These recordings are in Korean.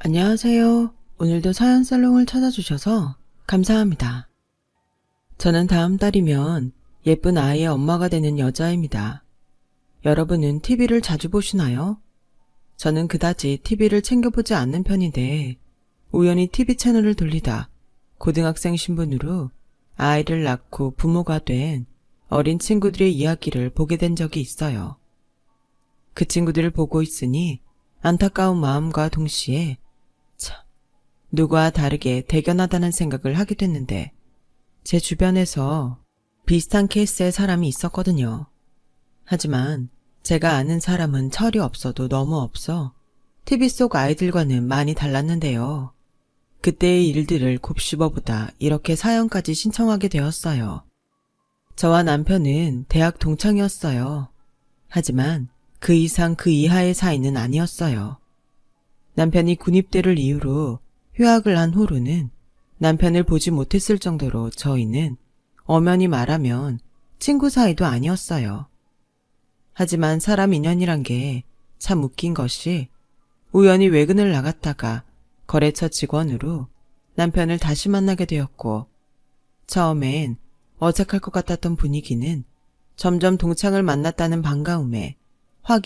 안녕하세요. 오늘도 사연 살롱을 찾아주셔서 감사합니다. 저는 다음 달이면 예쁜 아이의 엄마가 되는 여자입니다. 여러분은 TV를 자주 보시나요? 저는 그다지 TV를 챙겨보지 않는 편인데 우연히 TV 채널을 돌리다 고등학생 신분으로 아이를 낳고 부모가 된 어린 친구들의 이야기를 보게 된 적이 있어요. 그 친구들을 보고 있으니 안타까운 마음과 동시에 참, 누구와 다르게 대견하다는 생각을 하게 됐는데 제 주변에서 비슷한 케이스의 사람이 있었거든요. 하지만 제가 아는 사람은 철이 없어도 너무 없어 TV 속 아이들과는 많이 달랐는데요. 그때의 일들을 곱씹어보다 이렇게 사연까지 신청하게 되었어요. 저와 남편은 대학 동창이었어요. 하지만 그 이상 그 이하의 사이는 아니었어요. 남편이 군입대를 이유로 휴학을 한 후로는 남편을 보지 못했을 정도로 저희는 엄연히 말하면 친구 사이도 아니었어요. 하지만 사람 인연이란 게 참 웃긴 것이 우연히 외근을 나갔다가 거래처 직원으로 남편을 다시 만나게 되었고 처음엔 어색할 것 같았던 분위기는 점점 동창을 만났다는 반가움에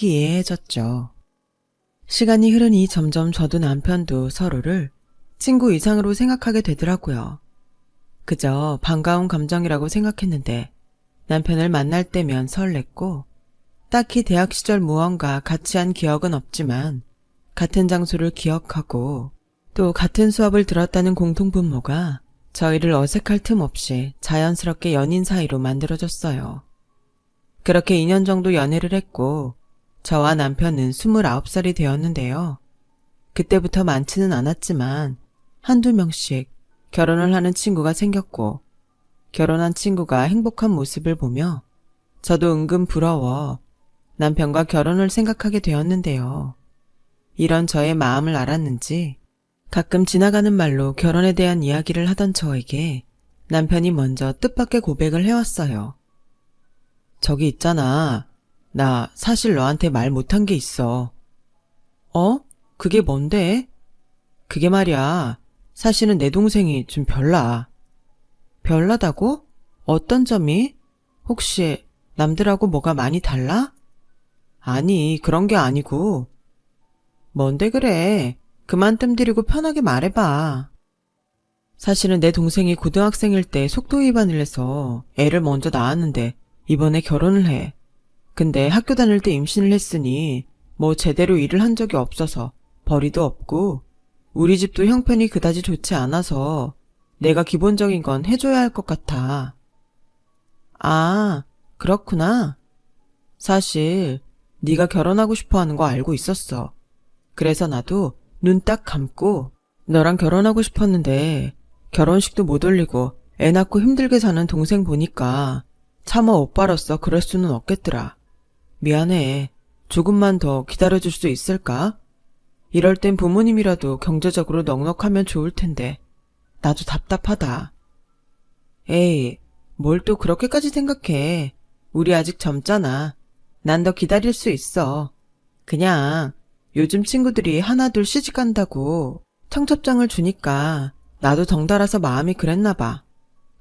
화기애애해졌죠. 시간이 흐르니 점점 저도 남편도 서로를 친구 이상으로 생각하게 되더라고요. 그저 반가운 감정이라고 생각했는데 남편을 만날 때면 설렜고 딱히 대학 시절 무언가 같이 한 기억은 없지만 같은 장소를 기억하고 또 같은 수업을 들었다는 공통분모가 저희를 어색할 틈 없이 자연스럽게 연인 사이로 만들어졌어요. 그렇게 2년 정도 연애를 했고 저와 남편은 29살이 되었는데요. 그때부터 많지는 않았지만 한두 명씩 결혼을 하는 친구가 생겼고 결혼한 친구가 행복한 모습을 보며 저도 은근 부러워 남편과 결혼을 생각하게 되었는데요. 이런 저의 마음을 알았는지 가끔 지나가는 말로 결혼에 대한 이야기를 하던 저에게 남편이 먼저 뜻밖의 고백을 해왔어요. 저기 있잖아. 나 사실 너한테 말 못한 게 있어. 어? 그게 뭔데? 그게 말이야. 사실은 내 동생이 좀 별나. 별나다고? 어떤 점이? 혹시 남들하고 뭐가 많이 달라? 아니, 그런 게 아니고. 뭔데 그래? 그만 뜸들이고 편하게 말해봐. 사실은 내 동생이 고등학생일 때 속도 위반을 해서 애를 먼저 낳았는데 이번에 결혼을 해. 근데 학교 다닐 때 임신을 했으니 뭐 제대로 일을 한 적이 없어서 벌이도 없고 우리 집도 형편이 그다지 좋지 않아서 내가 기본적인 건 해줘야 할 것 같아. 아, 그렇구나. 사실 네가 결혼하고 싶어 하는 거 알고 있었어. 그래서 나도 눈 딱 감고 너랑 결혼하고 싶었는데 결혼식도 못 올리고 애 낳고 힘들게 사는 동생 보니까 차마 오빠로서 그럴 수는 없겠더라. 미안해. 조금만 더 기다려줄 수 있을까? 이럴 땐 부모님이라도 경제적으로 넉넉하면 좋을 텐데 나도 답답하다. 에이, 뭘 또 그렇게까지 생각해. 우리 아직 젊잖아. 난 더 기다릴 수 있어. 그냥 요즘 친구들이 하나둘 시집간다고 청첩장을 주니까 나도 덩달아서 마음이 그랬나 봐.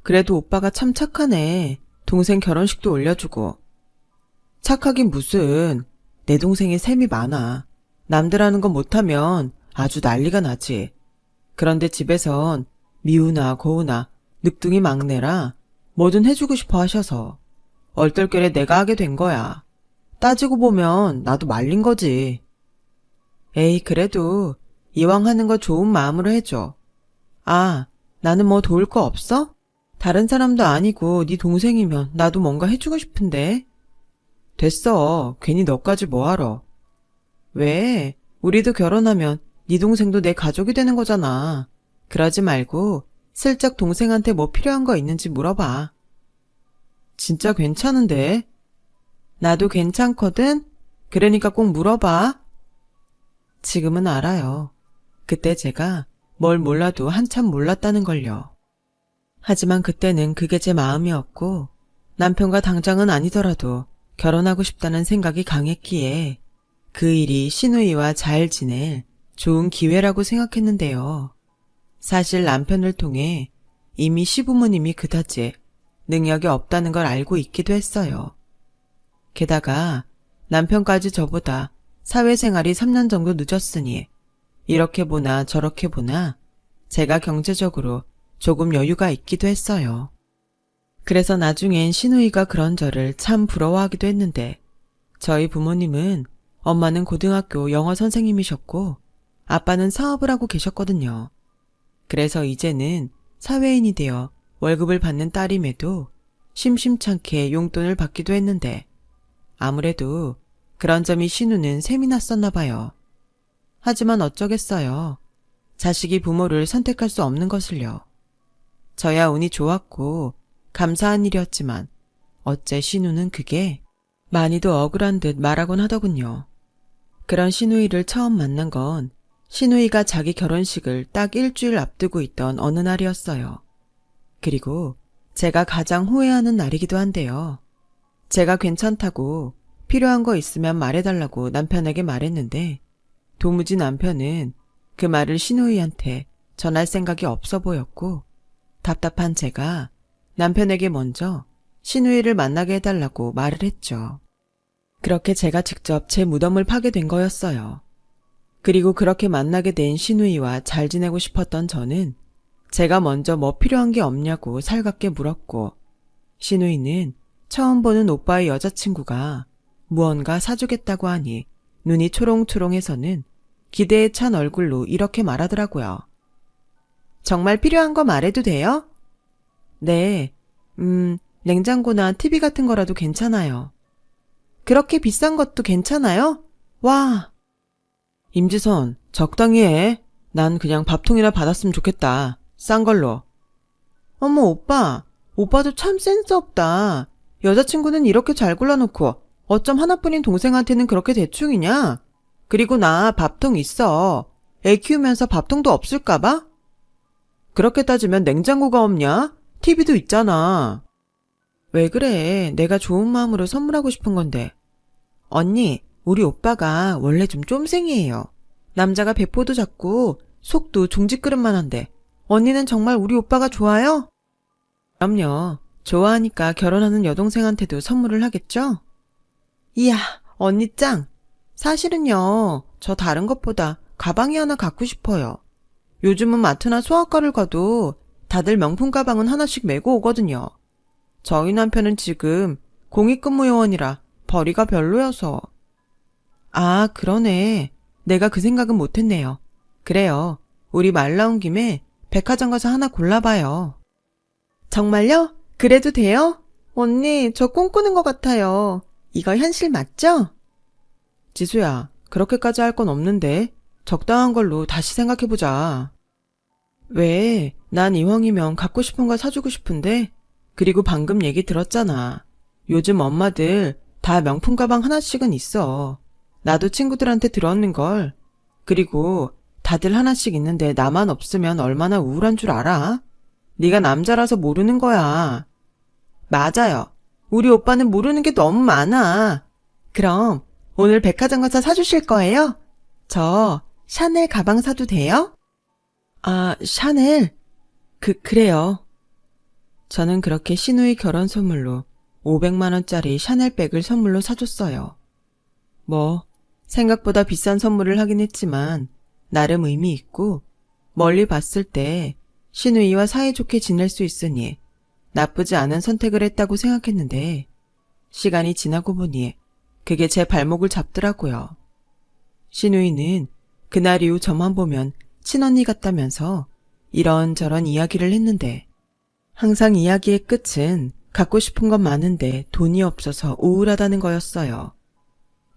그래도 오빠가 참 착하네. 동생 결혼식도 올려주고. 착하긴 무슨. 내 동생이 셈이 많아. 남들 하는 거 못하면 아주 난리가 나지. 그런데 집에선 미우나 고우나 늑둥이 막내라 뭐든 해주고 싶어 하셔서 얼떨결에 내가 하게 된 거야. 따지고 보면 나도 말린 거지. 에이, 그래도 이왕 하는 거 좋은 마음으로 해줘. 아, 나는 뭐 도울 거 없어? 다른 사람도 아니고 네 동생이면 나도 뭔가 해주고 싶은데. 됐어. 괜히 너까지 뭐하러. 왜? 우리도 결혼하면 네 동생도 내 가족이 되는 거잖아. 그러지 말고 슬쩍 동생한테 뭐 필요한 거 있는지 물어봐. 진짜 괜찮은데? 나도 괜찮거든? 그러니까 꼭 물어봐. 지금은 알아요. 그때 제가 뭘 몰라도 한참 몰랐다는 걸요. 하지만 그때는 그게 제 마음이었고 남편과 당장은 아니더라도 결혼하고 싶다는 생각이 강했기에 그 일이 시누이와 잘 지낼 좋은 기회라고 생각했는데요. 사실 남편을 통해 이미 시부모님이 그다지 능력이 없다는 걸 알고 있기도 했어요. 게다가 남편까지 저보다 사회생활이 3년 정도 늦었으니 이렇게 보나 저렇게 보나 제가 경제적으로 조금 여유가 있기도 했어요. 그래서 나중엔 시누이가 그런 저를 참 부러워하기도 했는데 저희 부모님은 엄마는 고등학교 영어 선생님이셨고 아빠는 사업을 하고 계셨거든요. 그래서 이제는 사회인이 되어 월급을 받는 딸임에도 심심찮게 용돈을 받기도 했는데 아무래도 그런 점이 시누는 셈이 났었나 봐요. 하지만 어쩌겠어요. 자식이 부모를 선택할 수 없는 것을요. 저야 운이 좋았고 감사한 일이었지만 어째 시누는 그게 많이도 억울한 듯 말하곤 하더군요. 그런 시누이를 처음 만난 건 시누이가 자기 결혼식을 딱 일주일 앞두고 있던 어느 날이었어요. 그리고 제가 가장 후회하는 날이기도 한데요. 제가 괜찮다고 필요한 거 있으면 말해달라고 남편에게 말했는데 도무지 남편은 그 말을 시누이한테 전할 생각이 없어 보였고 답답한 제가 남편에게 먼저 시누이를 만나게 해달라고 말을 했죠. 그렇게 제가 직접 제 무덤을 파게 된 거였어요. 그리고 그렇게 만나게 된 시누이와 잘 지내고 싶었던 저는 제가 먼저 뭐 필요한 게 없냐고 살갑게 물었고 시누이는 처음 보는 오빠의 여자친구가 무언가 사주겠다고 하니 눈이 초롱초롱해서는 기대에 찬 얼굴로 이렇게 말하더라고요. 정말 필요한 거 말해도 돼요? 네, 냉장고나 TV 같은 거라도 괜찮아요. 그렇게 비싼 것도 괜찮아요? 와! 임지선, 적당히 해. 난 그냥 밥통이나 받았으면 좋겠다. 싼 걸로. 어머, 오빠도 참 센스 없다. 여자친구는 이렇게 잘 골라놓고 어쩜 하나뿐인 동생한테는 그렇게 대충이냐? 그리고 나 밥통 있어. 애 키우면서 밥통도 없을까봐? 그렇게 따지면 냉장고가 없냐? TV도 있잖아. 왜 그래? 내가 좋은 마음으로 선물하고 싶은 건데. 언니, 우리 오빠가 원래 좀 쫌생이에요. 남자가 배포도 작고 속도 종지그릇만 한데 언니는 정말 우리 오빠가 좋아요? 그럼요. 좋아하니까 결혼하는 여동생한테도 선물을 하겠죠? 이야, 언니 짱. 사실은요, 저 다른 것보다 가방이 하나 갖고 싶어요. 요즘은 마트나 소아과를 가도 다들 명품 가방은 하나씩 메고 오거든요. 저희 남편은 지금 공익근무요원이라 벌이가 별로여서. 아, 그러네. 내가 그 생각은 못했네요. 그래요. 우리 말 나온 김에 백화점 가서 하나 골라봐요. 정말요? 그래도 돼요? 언니, 저 꿈꾸는 것 같아요. 이거 현실 맞죠? 지수야, 그렇게까지 할 건 없는데 적당한 걸로 다시 생각해보자. 왜? 난 이왕이면 갖고 싶은 거 사주고 싶은데 그리고 방금 얘기 들었잖아. 요즘 엄마들 다 명품 가방 하나씩은 있어. 나도 친구들한테 들었는걸. 그리고 다들 하나씩 있는데 나만 없으면 얼마나 우울한 줄 알아? 네가 남자라서 모르는 거야. 맞아요. 우리 오빠는 모르는 게 너무 많아. 그럼 오늘 백화점 가서 사주실 거예요? 저 샤넬 가방 사도 돼요? 아, 샤넬? 그래요. 저는 그렇게 시누이 결혼 선물로 500만 원짜리 샤넬백을 선물로 사줬어요. 생각보다 비싼 선물을 하긴 했지만 나름 의미 있고 멀리 봤을 때 시누이와 사이좋게 지낼 수 있으니 나쁘지 않은 선택을 했다고 생각했는데 시간이 지나고 보니 그게 제 발목을 잡더라고요. 시누이는 그날 이후 저만 보면 친언니 같다면서 이런저런 이야기를 했는데 항상 이야기의 끝은 갖고 싶은 건 많은데 돈이 없어서 우울하다는 거였어요.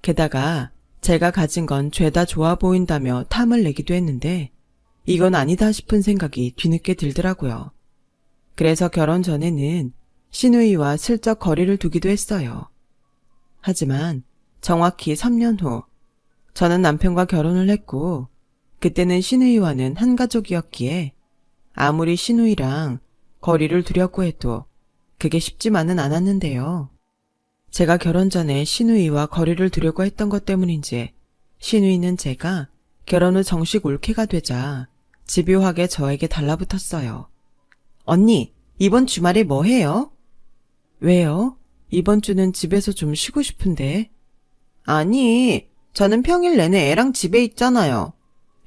게다가 제가 가진 건 죄다 좋아 보인다며 탐을 내기도 했는데 이건 아니다 싶은 생각이 뒤늦게 들더라고요. 그래서 결혼 전에는 시누이와 슬쩍 거리를 두기도 했어요. 하지만 정확히 3년 후 저는 남편과 결혼을 했고 그때는 시누이와는 한 가족이었기에 아무리 시누이랑 거리를 두려고 해도 그게 쉽지만은 않았는데요. 제가 결혼 전에 시누이와 거리를 두려고 했던 것 때문인지 시누이는 제가 결혼 후 정식 올케가 되자 집요하게 저에게 달라붙었어요. 언니, 이번 주말에 뭐 해요? 왜요? 이번 주는 집에서 좀 쉬고 싶은데. 아니, 저는 평일 내내 애랑 집에 있잖아요.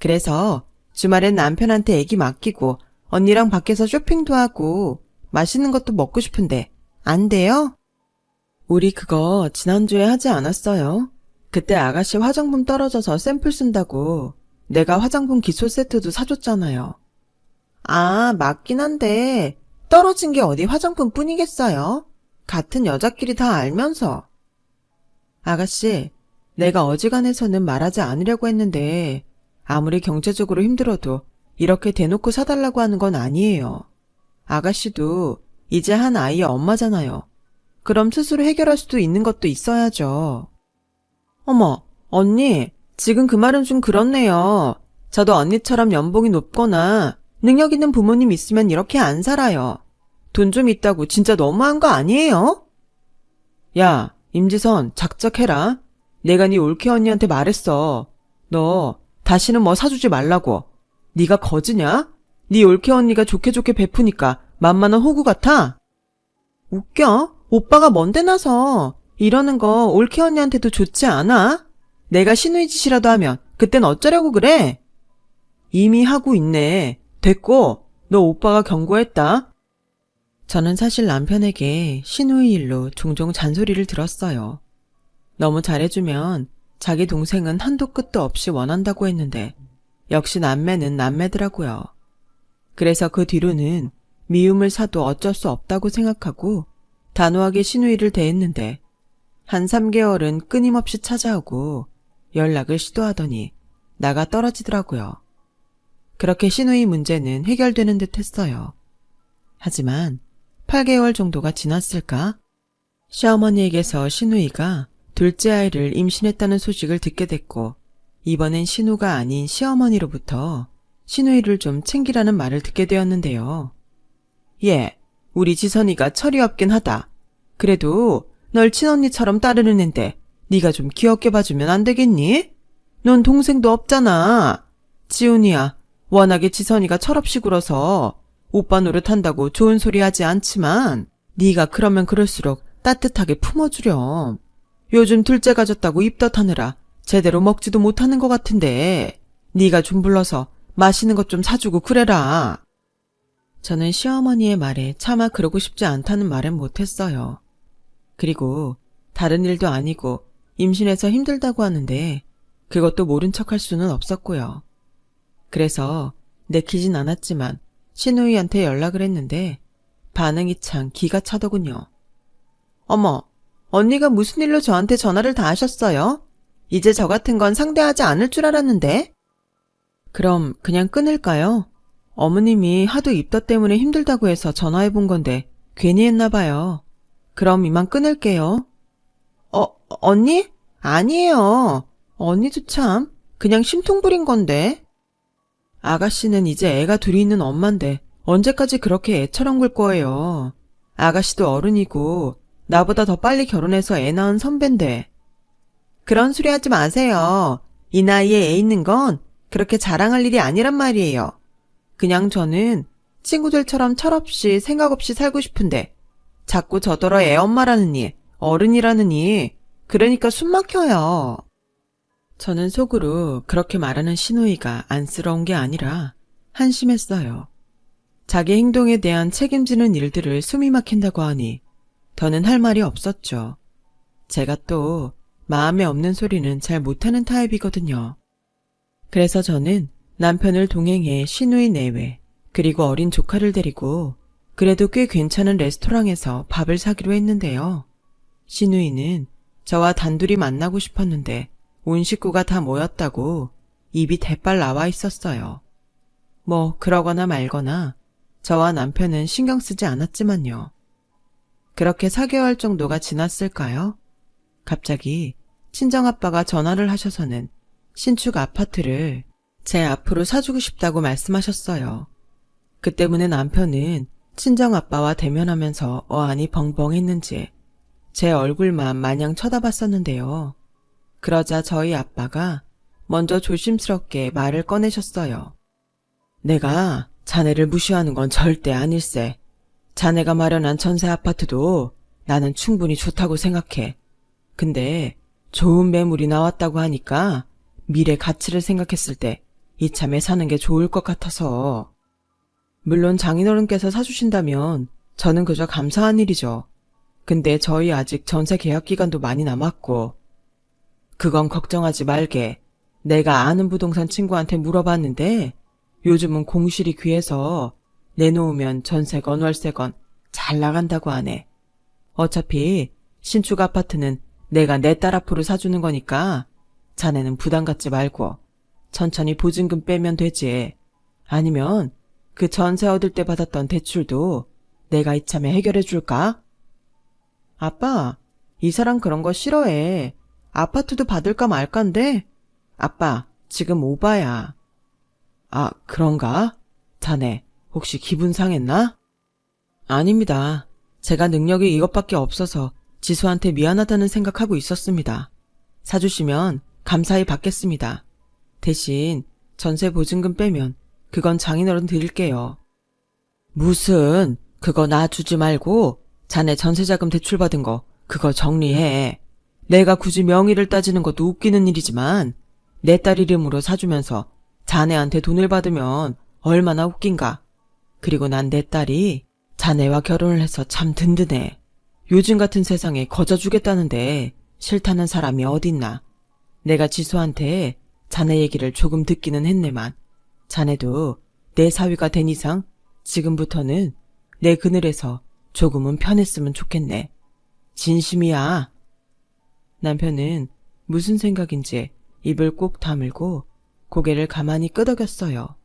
그래서 주말엔 남편한테 애기 맡기고 언니랑 밖에서 쇼핑도 하고 맛있는 것도 먹고 싶은데 안 돼요? 우리 그거 지난주에 하지 않았어요? 그때 아가씨 화장품 떨어져서 샘플 쓴다고 내가 화장품 기초 세트도 사줬잖아요. 아, 맞긴 한데 떨어진 게 어디 화장품 뿐이겠어요? 같은 여자끼리 다 알면서. 아가씨, 내가 어지간해서는 말하지 않으려고 했는데 아무리 경제적으로 힘들어도 이렇게 대놓고 사달라고 하는 건 아니에요. 아가씨도 이제 한 아이의 엄마잖아요. 그럼 스스로 해결할 수도 있는 것도 있어야죠. 어머, 언니, 지금 그 말은 좀 그렇네요. 저도 언니처럼 연봉이 높거나 능력 있는 부모님 있으면 이렇게 안 살아요. 돈 좀 있다고 진짜 너무한 거 아니에요? 야, 임지선, 작작해라. 내가 네 올케 언니한테 말했어. 너 다시는 뭐 사주지 말라고. 네가 거지냐? 네 올케 언니가 좋게 베푸니까 만만한 호구 같아? 웃겨? 오빠가 뭔데 나서 이러는 거 올케 언니한테도 좋지 않아? 내가 신우이 짓이라도 하면 그땐 어쩌려고 그래? 이미 하고 있네. 됐고, 너 오빠가 경고했다. 저는 사실 남편에게 신우이 일로 종종 잔소리를 들었어요. 너무 잘해주면 자기 동생은 한도 끝도 없이 원한다고 했는데 역시 남매는 남매더라고요. 그래서 그 뒤로는 미움을 사도 어쩔 수 없다고 생각하고 단호하게 신우이를 대했는데 한 3개월은 끊임없이 찾아오고 연락을 시도하더니 나가 떨어지더라고요. 그렇게 신우이 문제는 해결되는 듯 했어요. 하지만 8개월 정도가 지났을까? 시어머니에게서 신우이가 둘째 아이를 임신했다는 소식을 듣게 됐고 이번엔 신우가 아닌 시어머니로부터 신우이를 좀 챙기라는 말을 듣게 되었는데요. 예, 우리 지선이가 철이 없긴 하다. 그래도 널 친언니처럼 따르는 앤데 네가 좀 귀엽게 봐주면 안 되겠니? 넌 동생도 없잖아. 지훈이야, 워낙에 지선이가 철없이 굴어서 오빠 노릇한다고 좋은 소리 하지 않지만 네가 그러면 그럴수록 따뜻하게 품어주렴. 요즘 둘째 가졌다고 입덧하느라 제대로 먹지도 못하는 것 같은데 네가 좀 불러서 맛있는 것 좀 사주고 그래라. 저는 시어머니의 말에 차마 그러고 싶지 않다는 말은 못했어요. 그리고 다른 일도 아니고 임신해서 힘들다고 하는데 그것도 모른 척할 수는 없었고요. 그래서 내키진 않았지만 신우이한테 연락을 했는데 반응이 참 기가 차더군요. 어머, 언니가 무슨 일로 저한테 전화를 다 하셨어요? 이제 저 같은 건 상대하지 않을 줄 알았는데? 그럼 그냥 끊을까요? 어머님이 하도 입덧 때문에 힘들다고 해서 전화해본 건데 괜히 했나 봐요. 그럼 이만 끊을게요. 언니? 아니에요. 언니도 참 그냥 심통 부린 건데. 아가씨는 이제 애가 둘이 있는 엄만데 언제까지 그렇게 애처럼 굴 거예요. 아가씨도 어른이고 나보다 더 빨리 결혼해서 애 낳은 선배인데. 그런 소리 하지 마세요. 이 나이에 애 있는 건 그렇게 자랑할 일이 아니란 말이에요. 그냥 저는 친구들처럼 철없이 생각 없이 살고 싶은데 자꾸 저더러 애 엄마라느니 어른이라느니 그러니까 숨 막혀요. 저는 속으로 그렇게 말하는 신우이가 안쓰러운 게 아니라 한심했어요. 자기 행동에 대한 책임지는 일들을 숨이 막힌다고 하니 더는 할 말이 없었죠. 제가 또 마음에 없는 소리는 잘 못하는 타입이거든요. 그래서 저는 남편을 동행해 신우이 내외 그리고 어린 조카를 데리고 그래도 꽤 괜찮은 레스토랑에서 밥을 사기로 했는데요. 신우이는 저와 단둘이 만나고 싶었는데 온 식구가 다 모였다고 입이 대빨 나와 있었어요. 뭐 그러거나 말거나 저와 남편은 신경 쓰지 않았지만요. 그렇게 4개월 정도가 지났을까요? 갑자기 친정아빠가 전화를 하셔서는 신축 아파트를 제 앞으로 사주고 싶다고 말씀하셨어요. 그 때문에 남편은 친정아빠와 대면하면서 어안이 벙벙했는지 제 얼굴만 마냥 쳐다봤었는데요. 그러자 저희 아빠가 먼저 조심스럽게 말을 꺼내셨어요. 내가 자네를 무시하는 건 절대 아닐세. 자네가 마련한 전세 아파트도 나는 충분히 좋다고 생각해. 근데 좋은 매물이 나왔다고 하니까 미래 가치를 생각했을 때 이참에 사는 게 좋을 것 같아서. 물론 장인어른께서 사주신다면 저는 그저 감사한 일이죠. 근데 저희 아직 전세 계약 기간도 많이 남았고. 그건 걱정하지 말게. 내가 아는 부동산 친구한테 물어봤는데 요즘은 공실이 귀해서 내놓으면 전세건 월세건 잘 나간다고 하네. 어차피 신축 아파트는 내가 내 딸 앞으로 사주는 거니까 자네는 부담 갖지 말고 천천히 보증금 빼면 되지. 아니면 그 전세 얻을 때 받았던 대출도 내가 이참에 해결해 줄까? 아빠, 이 사람 그런 거 싫어해. 아파트도 받을까 말까인데? 아빠, 지금 오바야. 아, 그런가? 자네, 혹시 기분 상했나? 아닙니다. 제가 능력이 이것밖에 없어서 지수한테 미안하다는 생각하고 있었습니다. 사주시면 감사히 받겠습니다. 대신 전세 보증금 빼면 그건 장인어른 드릴게요. 무슨, 그거 나 주지 말고 자네 전세자금 대출받은 거 그거 정리해. 내가 굳이 명의를 따지는 것도 웃기는 일이지만 내 딸 이름으로 사주면서 자네한테 돈을 받으면 얼마나 웃긴가. 그리고 난 내 딸이 자네와 결혼을 해서 참 든든해. 요즘 같은 세상에 거저주겠다는데 싫다는 사람이 어딨나. 내가 지수한테 자네 얘기를 조금 듣기는 했네만 자네도 내 사위가 된 이상 지금부터는 내 그늘에서 조금은 편했으면 좋겠네. 진심이야. 남편은 무슨 생각인지 입을 꼭 다물고 고개를 가만히 끄덕였어요.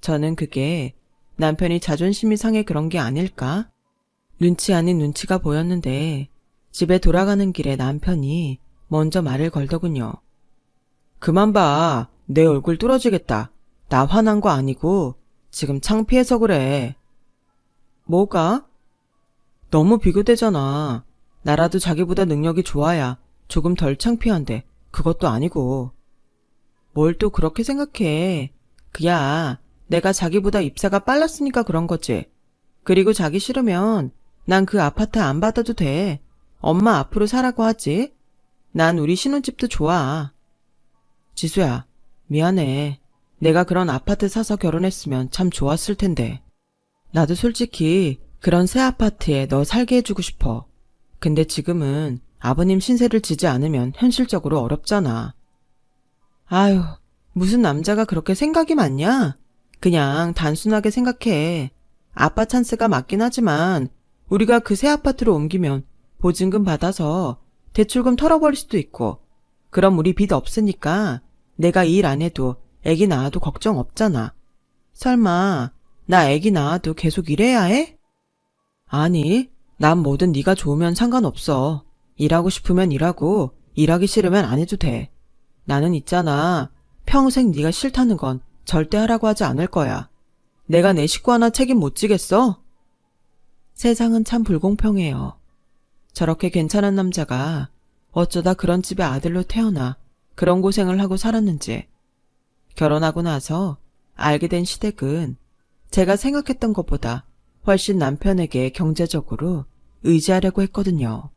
저는 그게 남편이 자존심이 상해 그런 게 아닐까? 눈치 아닌 눈치가 보였는데 집에 돌아가는 길에 남편이 먼저 말을 걸더군요. 그만 봐. 내 얼굴 뚫어지겠다. 나 화난 거 아니고 지금 창피해서 그래. 뭐가? 너무 비교되잖아. 나라도 자기보다 능력이 좋아야 조금 덜 창피한데 그것도 아니고. 뭘 또 그렇게 생각해. 그야 내가 자기보다 입사가 빨랐으니까 그런 거지. 그리고 자기 싫으면 난 그 아파트 안 받아도 돼. 엄마 앞으로 사라고 하지. 난 우리 신혼집도 좋아. 지수야, 미안해. 내가 그런 아파트 사서 결혼했으면 참 좋았을 텐데. 나도 솔직히 그런 새 아파트에 너 살게 해주고 싶어. 근데 지금은 아버님 신세를 지지 않으면 현실적으로 어렵잖아. 아유, 무슨 남자가 그렇게 생각이 많냐? 그냥 단순하게 생각해. 아빠 찬스가 맞긴 하지만 우리가 그 새 아파트로 옮기면 보증금 받아서 대출금 털어버릴 수도 있고, 그럼 우리 빚 없으니까 내가 일 안 해도 애기 낳아도 걱정 없잖아. 설마 나 애기 낳아도 계속 일해야 해? 아니, 난 뭐든 네가 좋으면 상관없어. 일하고 싶으면 일하고 일하기 싫으면 안 해도 돼. 나는 있잖아. 평생 네가 싫다는 건 절대 하라고 하지 않을 거야. 내가 내 식구 하나 책임 못 지겠어? 세상은 참 불공평해요. 저렇게 괜찮은 남자가 어쩌다 그런 집의 아들로 태어나 그런 고생을 하고 살았는지. 결혼하고 나서 알게 된 시댁은 제가 생각했던 것보다 훨씬 남편에게 경제적으로 의지하려고 했거든요.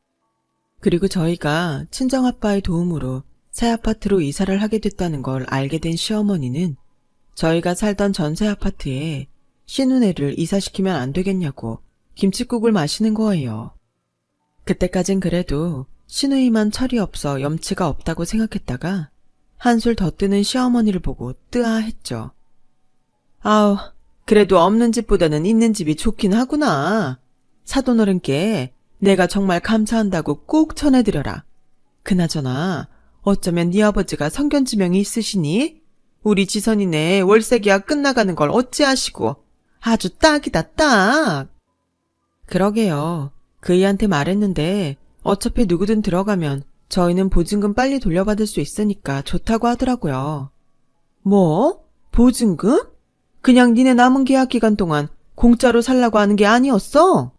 그리고 저희가 친정아빠의 도움으로 새 아파트로 이사를 하게 됐다는 걸 알게 된 시어머니는 저희가 살던 전세 아파트에 신혼애를 이사시키면 안 되겠냐고 김칫국을 마시는 거예요. 그때까진 그래도 시누이만 철이 없어 염치가 없다고 생각했다가 한술 더 뜨는 시어머니를 보고 뜨아했죠. 아우, 그래도 없는 집보다는 있는 집이 좋긴 하구나. 사돈어른께 내가 정말 감사한다고 꼭 전해드려라. 그나저나 어쩌면 네 아버지가 성견지명이 있으시니? 우리 지선이네 월세 계약 끝나가는 걸 어찌하시고. 아주 딱이다, 딱. 그러게요. 그이한테 말했는데 어차피 누구든 들어가면 저희는 보증금 빨리 돌려받을 수 있으니까 좋다고 하더라고요. 뭐? 보증금? 그냥 니네 남은 계약 기간 동안 공짜로 살라고 하는 게 아니었어?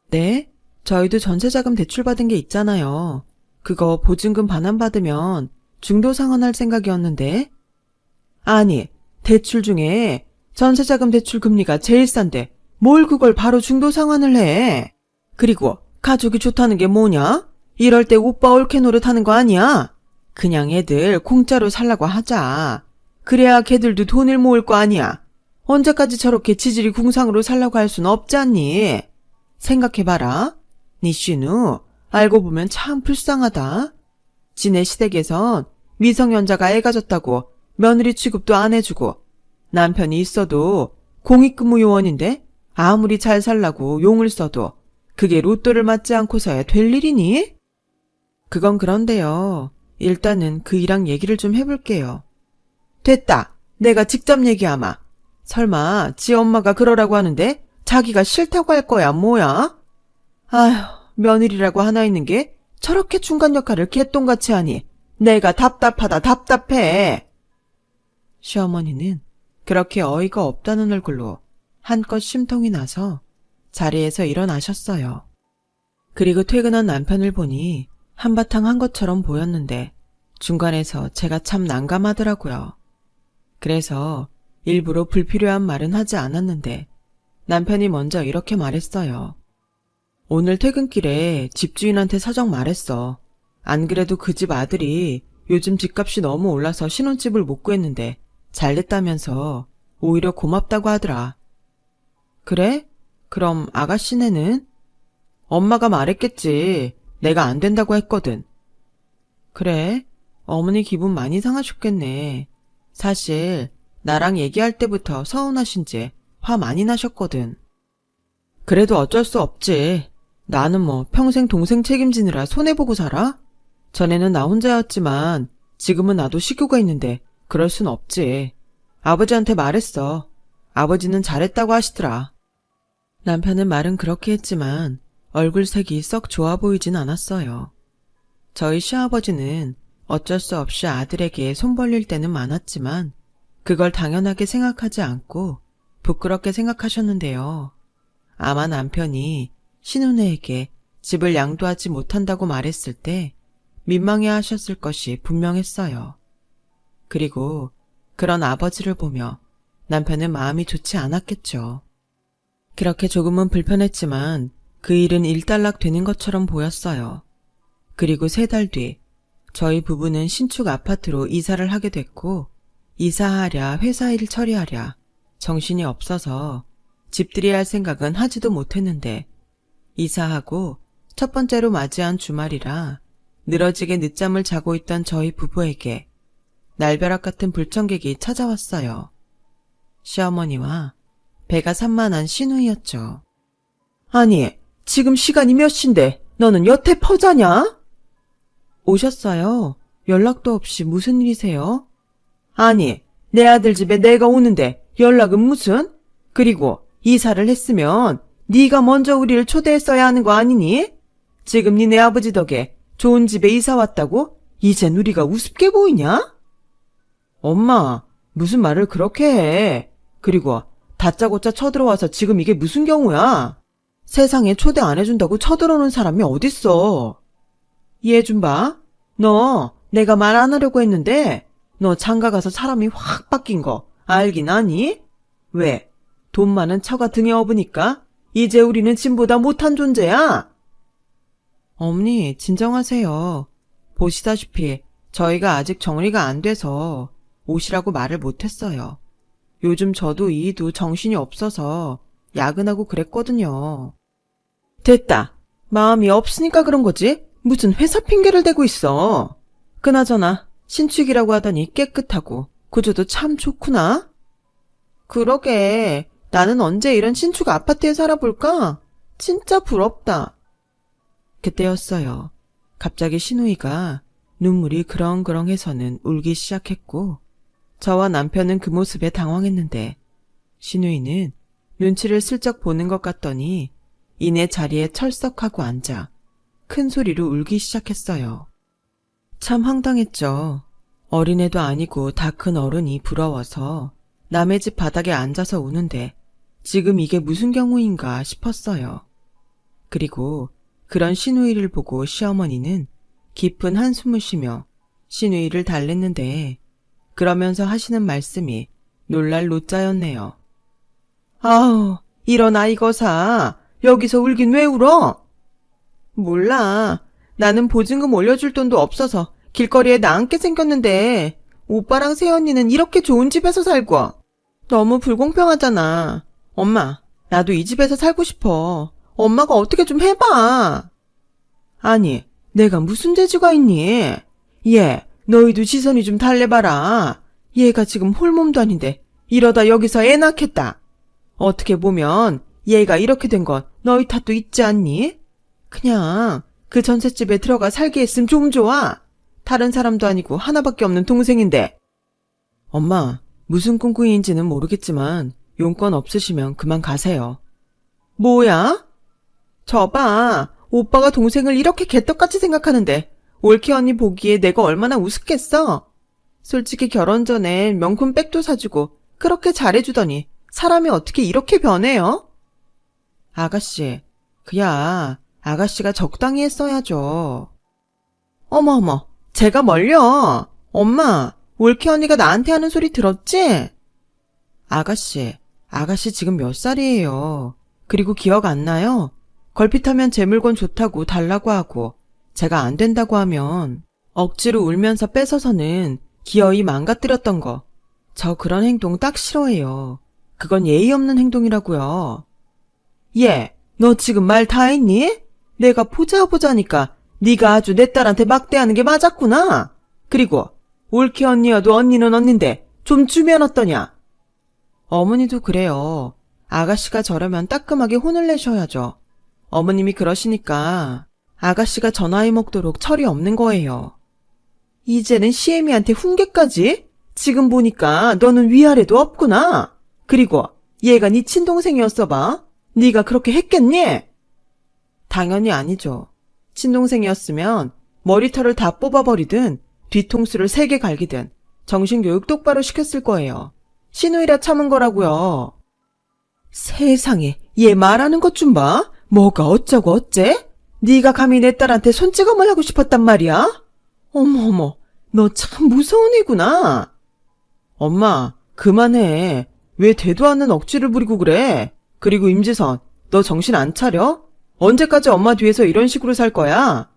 네? 저희도 전세자금 대출받은 게 있잖아요. 그거 보증금 반환 받으면 중도상환할 생각이었는데. 아니, 대출 중에 전세자금 대출 금리가 제일 싼데 뭘 그걸 바로 중도상환을 해. 그리고 가족이 좋다는 게 뭐냐? 이럴 때 오빠 올케 노릇하는 거 아니야? 그냥 애들 공짜로 살라고 하자. 그래야 걔들도 돈을 모을 거 아니야. 언제까지 저렇게 지질이 궁상으로 살라고 할 순 없지 않니? 생각해봐라. 니 신우 알고 보면 참 불쌍하다. 지네 시댁에선 미성년자가 애 가졌다고 며느리 취급도 안 해주고 남편이 있어도 공익근무 요원인데 아무리 잘 살라고 용을 써도 그게 로또를 맞지 않고서야 될 일이니? 그건 그런데요. 일단은 그이랑 얘기를 좀 해볼게요. 됐다. 내가 직접 얘기하마. 설마 지 엄마가 그러라고 하는데 자기가 싫다고 할 거야 뭐야? 아휴, 며느리라고 하나 있는 게 저렇게 중간 역할을 개똥같이 하니 내가 답답하다 답답해. 시어머니는 그렇게 어이가 없다는 얼굴로 한껏 심통이 나서 자리에서 일어나셨어요. 그리고 퇴근한 남편을 보니 한바탕 한 것처럼 보였는데 중간에서 제가 참 난감하더라고요. 그래서 일부러 불필요한 말은 하지 않았는데 남편이 먼저 이렇게 말했어요. 오늘 퇴근길에 집주인한테 사정 말했어. 안 그래도 그 집 아들이 요즘 집값이 너무 올라서 신혼집을 못 구했는데 잘됐다면서 오히려 고맙다고 하더라. 그래? 그럼 아가씨네는? 엄마가 말했겠지. 내가 안 된다고 했거든. 그래? 어머니 기분 많이 상하셨겠네. 사실 나랑 얘기할 때부터 서운하신지 화 많이 나셨거든. 그래도 어쩔 수 없지. 나는 뭐 평생 동생 책임지느라 손해보고 살아? 전에는 나 혼자였지만 지금은 나도 식구가 있는데 그럴 순 없지. 아버지한테 말했어. 아버지는 잘했다고 하시더라. 남편은 말은 그렇게 했지만 얼굴색이 썩 좋아 보이진 않았어요. 저희 시아버지는 어쩔 수 없이 아들에게 손 벌릴 때는 많았지만 그걸 당연하게 생각하지 않고 부끄럽게 생각하셨는데요. 아마 남편이 신혼애에게 집을 양도하지 못한다고 말했을 때 민망해 하셨을 것이 분명했어요. 그리고 그런 아버지를 보며 남편은 마음이 좋지 않았겠죠. 그렇게 조금은 불편했지만 그 일은 일단락 되는 것처럼 보였어요. 그리고 3달 뒤 저희 부부는 신축 아파트로 이사를 하게 됐고 이사하랴 회사 일 처리하랴 정신이 없어서 집들이 할 생각은 하지도 못했는데 이사하고 첫 번째로 맞이한 주말이라 늘어지게 늦잠을 자고 있던 저희 부부에게 날벼락 같은 불청객이 찾아왔어요. 시어머니와 배가 산만한 시누이였죠. 아니, 지금 시간이 몇 시인데 너는 여태 퍼자냐? 오셨어요. 연락도 없이 무슨 일이세요? 아니, 내 아들 집에 내가 오는데 연락은 무슨? 그리고 이사를 했으면 네가 먼저 우리를 초대했어야 하는 거 아니니? 지금 니네 아버지 덕에 좋은 집에 이사 왔다고 이젠 우리가 우습게 보이냐? 엄마, 무슨 말을 그렇게 해. 그리고 다짜고짜 쳐들어와서 지금 이게 무슨 경우야? 세상에 초대 안 해준다고 쳐들어오는 사람이 어딨어. 얘 좀 봐. 너 내가 말 안 하려고 했는데 너 장가 가서 사람이 확 바뀐 거 알긴 아니? 왜? 돈 많은 처가 등에 업으니까 이제 우리는 짐보다 못한 존재야? 어머니, 진정하세요. 보시다시피 저희가 아직 정리가 안 돼서 오시라고 말을 못했어요. 요즘 저도 이도 정신이 없어서 야근하고 그랬거든요. 됐다. 마음이 없으니까 그런 거지? 무슨 회사 핑계를 대고 있어. 그나저나 신축이라고 하더니 깨끗하고 구조도 참 좋구나. 그러게. 나는 언제 이런 신축 아파트에 살아볼까? 진짜 부럽다. 그때였어요. 갑자기 시누이가 눈물이 그렁그렁해서는 울기 시작했고 저와 남편은 그 모습에 당황했는데 시누이는 눈치를 슬쩍 보는 것 같더니 이내 자리에 철썩하고 앉아 큰 소리로 울기 시작했어요. 참 황당했죠. 어린애도 아니고 다 큰 어른이 부러워서 남의 집 바닥에 앉아서 우는데 지금 이게 무슨 경우인가 싶었어요. 그리고 그런 시누이를 보고 시어머니는 깊은 한숨을 쉬며 신우이를 달랬는데 그러면서 하시는 말씀이 놀랄 노자였네요. 아우, 일어나 이거사. 여기서 울긴 왜 울어? 몰라. 나는 보증금 올려줄 돈도 없어서 길거리에 나앉게 생겼는데 오빠랑 새언니는 이렇게 좋은 집에서 살고. 너무 불공평하잖아. 엄마, 나도 이 집에서 살고 싶어. 엄마가 어떻게 좀 해봐. 아니, 내가 무슨 재주가 있니? 얘, 너희도 지선이 좀 달래봐라. 얘가 지금 홀몸도 아닌데 이러다 여기서 애 낳겠다. 어떻게 보면 얘가 이렇게 된 건 너희 탓도 있지 않니? 그냥 그 전셋집에 들어가 살게 했으면 좀 좋아. 다른 사람도 아니고 하나밖에 없는 동생인데. 엄마, 무슨 꿍꿍이인지는 모르겠지만 용건 없으시면 그만 가세요. 뭐야? 저봐, 오빠가 동생을 이렇게 개떡같이 생각하는데 올케 언니 보기에 내가 얼마나 우습겠어? 솔직히 결혼 전에 명품 백도 사주고 그렇게 잘해주더니 사람이 어떻게 이렇게 변해요? 아가씨, 그야 아가씨가 적당히 했어야죠. 어머어머, 제가 뭘요? 엄마, 올케 언니가 나한테 하는 소리 들었지? 아가씨 지금 몇 살이에요? 그리고 기억 안 나요? 걸핏하면 제 물건 좋다고 달라고 하고 제가 안 된다고 하면 억지로 울면서 뺏어서는 기어이 망가뜨렸던 거. 저 그런 행동 딱 싫어해요. 그건 예의 없는 행동이라고요. 얘, 너 지금 말 다 했니? 내가 보자니까 네가 아주 내 딸한테 막대하는 게 맞았구나. 그리고 올케 언니여도 언니는 언닌데 좀 주면 어떠냐? 어머니도 그래요. 아가씨가 저러면 따끔하게 혼을 내셔야죠. 어머님이 그러시니까 아가씨가 저 나이 먹도록 철이 없는 거예요. 이제는 시애미한테 훈계까지? 지금 보니까 너는 위아래도 없구나. 그리고 얘가 네 친동생이었어 봐. 네가 그렇게 했겠니? 당연히 아니죠. 친동생이었으면 머리털을 다 뽑아버리든 뒤통수를 3개 갈기든 정신교육 똑바로 시켰을 거예요. 신우이라 참은 거라고요. 세상에, 얘 말하는 것 좀 봐. 뭐가 어쩌고 어째? 네가 감히 내 딸한테 손찌검을 하고 싶었단 말이야? 어머어머, 너 참 무서운 애구나. 엄마, 그만해. 왜 되도 않는 억지를 부리고 그래? 그리고 임지선, 너 정신 안 차려? 언제까지 엄마 뒤에서 이런 식으로 살 거야?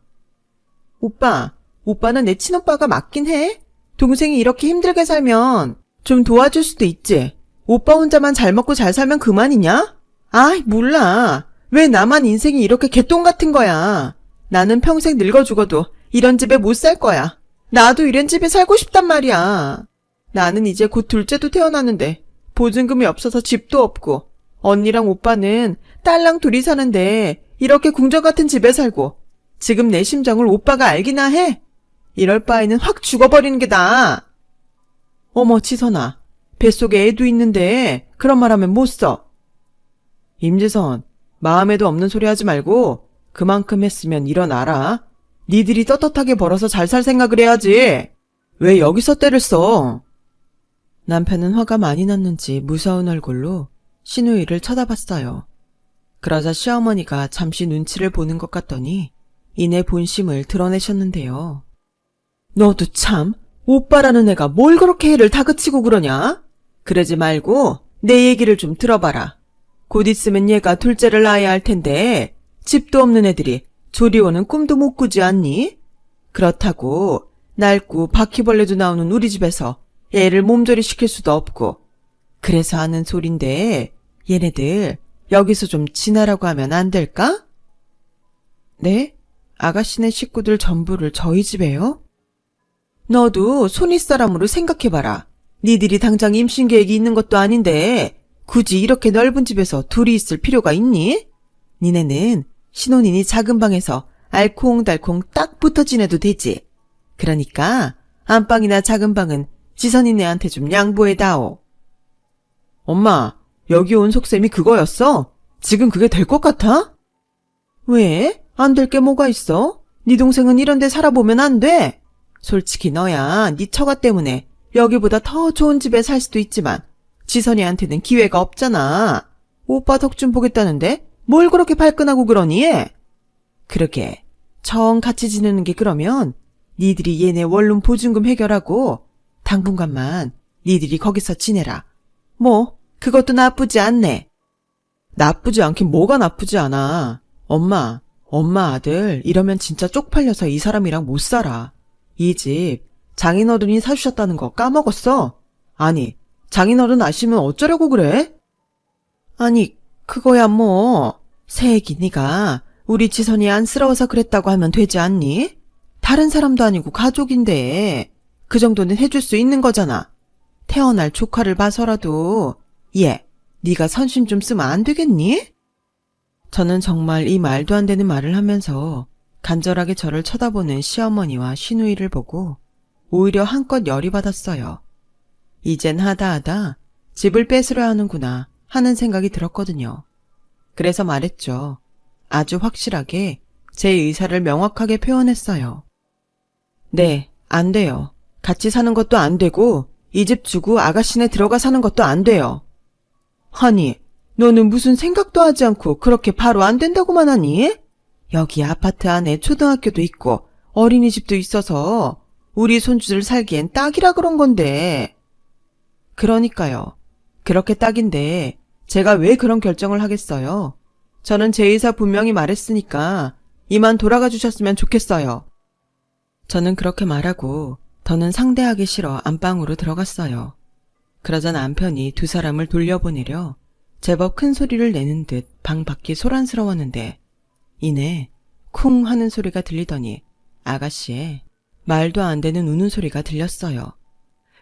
오빠는 내 친오빠가 맞긴 해. 동생이 이렇게 힘들게 살면 좀 도와줄 수도 있지. 오빠 혼자만 잘 먹고 잘 살면 그만이냐? 아이, 몰라. 왜 나만 인생이 이렇게 개똥 같은 거야. 나는 평생 늙어 죽어도 이런 집에 못 살 거야. 나도 이런 집에 살고 싶단 말이야. 나는 이제 곧 둘째도 태어나는데 보증금이 없어서 집도 없고 언니랑 오빠는 딸랑 둘이 사는데 이렇게 궁전 같은 집에 살고 지금 내 심정을 오빠가 알기나 해? 이럴 바에는 확 죽어버리는 게 나아. 어머, 지선아. 뱃속에 애도 있는데 그런 말 하면 못 써. 임지선, 마음에도 없는 소리 하지 말고 그만큼 했으면 일어나라. 니들이 떳떳하게 벌어서 잘 살 생각을 해야지. 왜 여기서 때를 써? 남편은 화가 많이 났는지 무서운 얼굴로 신우이를 쳐다봤어요. 그러자 시어머니가 잠시 눈치를 보는 것 같더니 이내 본심을 드러내셨는데요. 너도 참, 오빠라는 애가 뭘 그렇게 애를 다그치고 그러냐? 그러지 말고 내 얘기를 좀 들어봐라. 곧 있으면 얘가 둘째를 낳아야 할 텐데 집도 없는 애들이 조리원은 꿈도 못 꾸지 않니? 그렇다고 낡고 바퀴벌레도 나오는 우리 집에서 애를 몸조리 시킬 수도 없고 그래서 하는 소린데 얘네들 여기서 좀 지나라고 하면 안 될까? 네? 아가씨네 식구들 전부를 저희 집에요? 너도 손윗사람으로 생각해봐라. 니들이 당장 임신 계획이 있는 것도 아닌데 굳이 이렇게 넓은 집에서 둘이 있을 필요가 있니? 니네는 신혼이니 작은 방에서 알콩달콩 딱 붙어 지내도 되지. 그러니까 안방이나 작은 방은 지선이네한테 좀 양보해다오. 엄마, 여기 온 속셈이 그거였어? 지금 그게 될 것 같아? 왜? 안 될 게 뭐가 있어? 네 동생은 이런 데 살아보면 안 돼. 솔직히 너야 네 처가 때문에 여기보다 더 좋은 집에 살 수도 있지만 지선이한테는 기회가 없잖아. 오빠 덕 좀 보겠다는데 뭘 그렇게 발끈하고 그러니? 그러게 정 같이 지내는 게 그러면 니들이 얘네 원룸 보증금 해결하고 당분간만 니들이 거기서 지내라. 뭐 그것도 나쁘지 않네. 나쁘지 않긴 뭐가 나쁘지 않아. 엄마 아들 이러면 진짜 쪽팔려서 이 사람이랑 못 살아. 이 집 장인어른이 사주셨다는 거 까먹었어? 아니 장인어른 아시면 어쩌려고 그래? 아니 그거야 뭐 새애기 네가 우리 지선이 안쓰러워서 그랬다고 하면 되지 않니? 다른 사람도 아니고 가족인데 그 정도는 해줄 수 있는 거잖아. 태어날 조카를 봐서라도 얘 네가 선심 좀 쓰면 안 되겠니? 저는 정말 이 말도 안 되는 말을 하면서 간절하게 저를 쳐다보는 시어머니와 시누이를 보고 오히려 한껏 열이 받았어요. 이젠 하다 집을 뺏으려 하는구나 하는 생각이 들었거든요. 그래서 말했죠. 아주 확실하게 제 의사를 명확하게 표현했어요. 네, 안 돼요. 같이 사는 것도 안 되고 이 집 주고 아가씨네 들어가 사는 것도 안 돼요. 아니, 너는 무슨 생각도 하지 않고 그렇게 바로 안 된다고만 하니? 여기 아파트 안에 초등학교도 있고 어린이집도 있어서 우리 손주들 살기엔 딱이라 그런 건데. 그러니까요. 그렇게 딱인데 제가 왜 그런 결정을 하겠어요? 저는 제 의사 분명히 말했으니까 이만 돌아가 주셨으면 좋겠어요. 저는 그렇게 말하고 더는 상대하기 싫어 안방으로 들어갔어요. 그러자 남편이 두 사람을 돌려보내려 제법 큰 소리를 내는 듯 방 밖이 소란스러웠는데 이내 쿵 하는 소리가 들리더니 아가씨의 말도 안 되는 우는 소리가 들렸어요.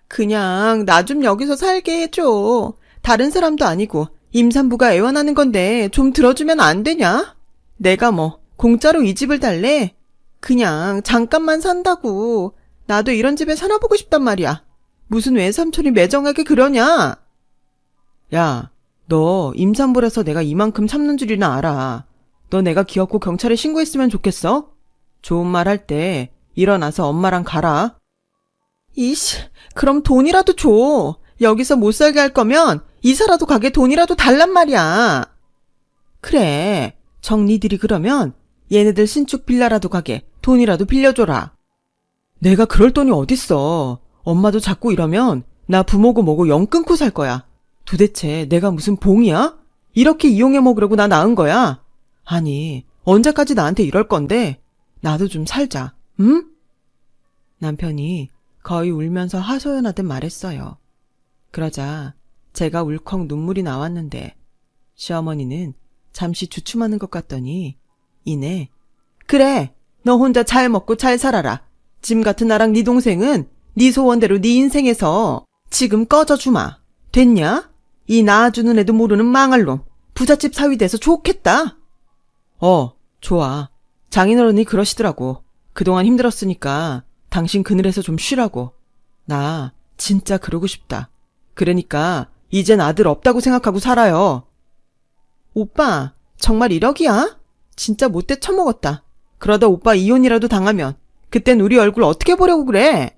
그냥 나 좀 여기서 살게 해줘. 다른 사람도 아니고 임산부가 애원하는 건데 좀 들어주면 안 되냐? 내가 뭐 공짜로 이 집을 달래? 그냥 잠깐만 산다고. 나도 이런 집에 살아보고 싶단 말이야. 무슨 외삼촌이 매정하게 그러냐? 야, 너 임산부라서 내가 이만큼 참는 줄이나 알아. 너 내가 기어코 경찰에 신고했으면 좋겠어? 좋은 말 할 때 일어나서 엄마랑 가라. 이씨, 그럼 돈이라도 줘. 여기서 못 살게 할 거면 이사라도 가게 돈이라도 달란 말이야. 그래, 니들이 그러면 얘네들 신축 빌라라도 가게 돈이라도 빌려줘라. 내가 그럴 돈이 어딨어. 엄마도 자꾸 이러면 나 부모고 뭐고 영 끊고 살 거야. 도대체 내가 무슨 봉이야? 이렇게 이용해 먹으려고 나 낳은 거야? 아니, 언제까지 나한테 이럴 건데? 나도 좀 살자, 응? 남편이 거의 울면서 하소연하듯 말했어요. 그러자 제가 울컥 눈물이 나왔는데 시어머니는 잠시 주춤하는 것 같더니 이내 그래, 너 혼자 잘 먹고 잘 살아라. 짐 같은 나랑 네 동생은 네 소원대로 네 인생에서 지금 꺼져주마. 됐냐? 이 낳아주는 애도 모르는 망할 놈. 부잣집 사위 돼서 좋겠다. 좋아. 장인어른이 그러시더라고. 그동안 힘들었으니까 당신 그늘에서 좀 쉬라고. 나 진짜 그러고 싶다. 그러니까 이젠 아들 없다고 생각하고 살아요. 오빠, 정말 이러기야? 진짜 못돼 처먹었다. 그러다 오빠 이혼이라도 당하면 그땐 우리 얼굴 어떻게 보려고 그래?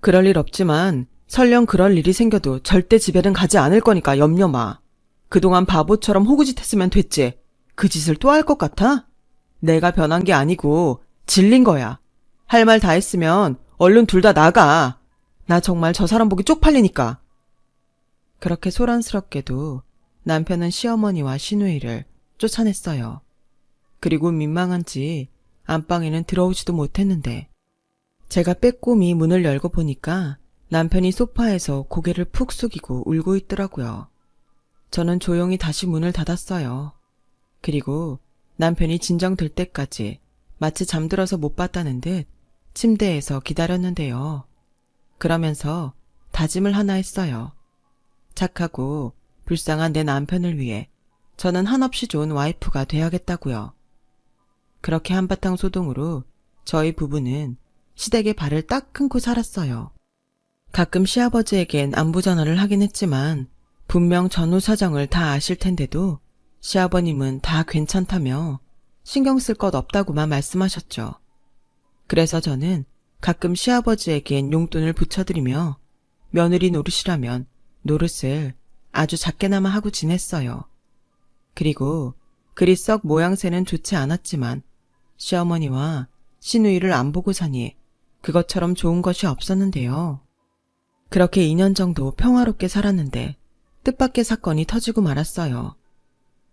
그럴 일 없지만 설령 그럴 일이 생겨도 절대 집에는 가지 않을 거니까 염려 마. 그동안 바보처럼 호구짓 했으면 됐지. 그 짓을 또 할 것 같아? 내가 변한 게 아니고 질린 거야. 할 말 다 했으면 얼른 둘 다 나가. 나 정말 저 사람 보기 쪽팔리니까. 그렇게 소란스럽게도 남편은 시어머니와 시누이를 쫓아냈어요. 그리고 민망한지 안방에는 들어오지도 못했는데 제가 빼꼼히 문을 열고 보니까 남편이 소파에서 고개를 푹 숙이고 울고 있더라고요. 저는 조용히 다시 문을 닫았어요. 그리고 남편이 진정될 때까지 마치 잠들어서 못 봤다는 듯 침대에서 기다렸는데요. 그러면서 다짐을 하나 했어요. 착하고 불쌍한 내 남편을 위해 저는 한없이 좋은 와이프가 돼야겠다고요. 그렇게 한바탕 소동으로 저희 부부는 시댁에 발을 딱 끊고 살았어요. 가끔 시아버지에겐 안부 전화를 하긴 했지만 분명 전후 사정을 다 아실 텐데도 시아버님은 다 괜찮다며 신경 쓸 것 없다고만 말씀하셨죠. 그래서 저는 가끔 시아버지에겐 용돈을 붙여드리며 며느리 노릇이라면 노릇을 아주 작게나마 하고 지냈어요. 그리고 그리 썩 모양새는 좋지 않았지만 시어머니와 시누이를 안 보고 사니 그것처럼 좋은 것이 없었는데요. 그렇게 2년 정도 평화롭게 살았는데 뜻밖의 사건이 터지고 말았어요.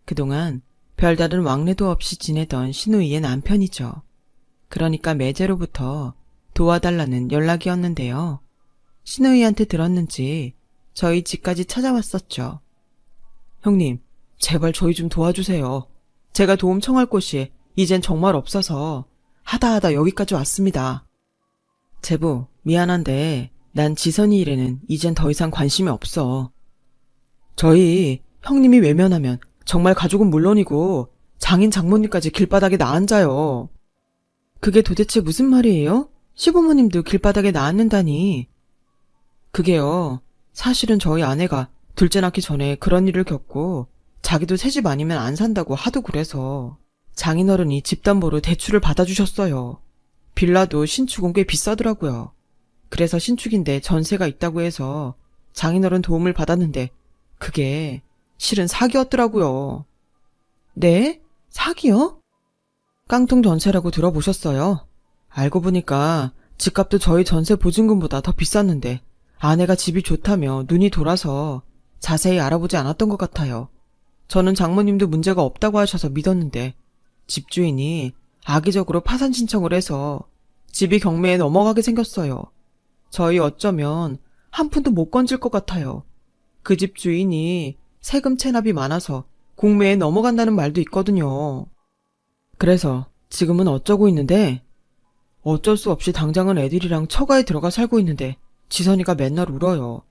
그동안 별다른 왕래도 없이 지내던 신우이의 남편이죠. 그러니까 매제로부터 도와달라는 연락이었는데요. 신우이한테 들었는지 저희 집까지 찾아왔었죠. 형님, 제발 저희 좀 도와주세요. 제가 도움 청할 곳이 이젠 정말 없어서 하다 여기까지 왔습니다. 제부, 미안한데 난 지선이 일에는 이젠 더 이상 관심이 없어. 저희 형님이 외면하면 정말 가족은 물론이고 장인 장모님까지 길바닥에 나앉아요. 그게 도대체 무슨 말이에요? 시부모님도 길바닥에 나앉는다니. 그게요, 사실은 저희 아내가 둘째 낳기 전에 그런 일을 겪고 자기도 새집 아니면 안 산다고 하도 그래서 장인어른이 집담보로 대출을 받아주셨어요. 빌라도 신축은 꽤 비싸더라고요. 그래서 신축인데 전세가 있다고 해서 장인어른 도움을 받았는데 그게 실은 사기였더라고요. 네? 사기요? 깡통 전세라고 들어보셨어요? 알고 보니까 집값도 저희 전세 보증금보다 더 비쌌는데 아내가 집이 좋다며 눈이 돌아서 자세히 알아보지 않았던 것 같아요. 저는 장모님도 문제가 없다고 하셔서 믿었는데 집주인이 악의적으로 파산 신청을 해서 집이 경매에 넘어가게 생겼어요. 저희 어쩌면 한 푼도 못 건질 것 같아요. 그 집 주인이 세금 체납이 많아서 공매에 넘어간다는 말도 있거든요. 그래서 지금은 어쩌고 있는데 어쩔 수 없이 당장은 애들이랑 처가에 들어가 살고 있는데 지선이가 맨날 울어요.